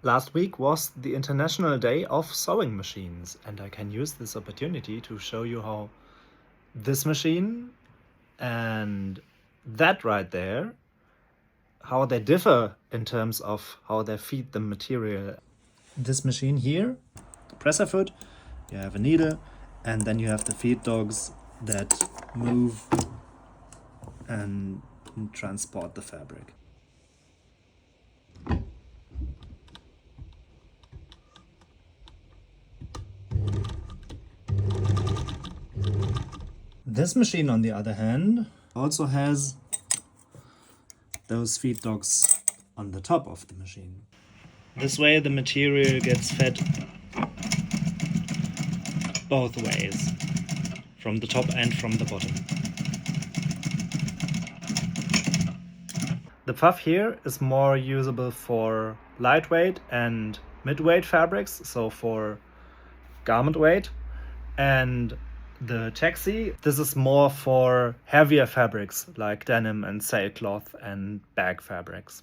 Last week was the International Day of Sewing Machines, and I can use this opportunity to show you how this machine and that right there, how they differ in terms of how they feed the material. This machine here, the presser foot, you have a needle, and then you have the feed dogs that move and transport the fabric. This machine, on the other hand, also has those feed dogs on the top of the machine. This way the material gets fed both ways, from the top and from the bottom. The puff here is more usable for lightweight and mid-weight fabrics, so for garment weight. And the taxi, this is more for heavier fabrics like denim and sailcloth and bag fabrics.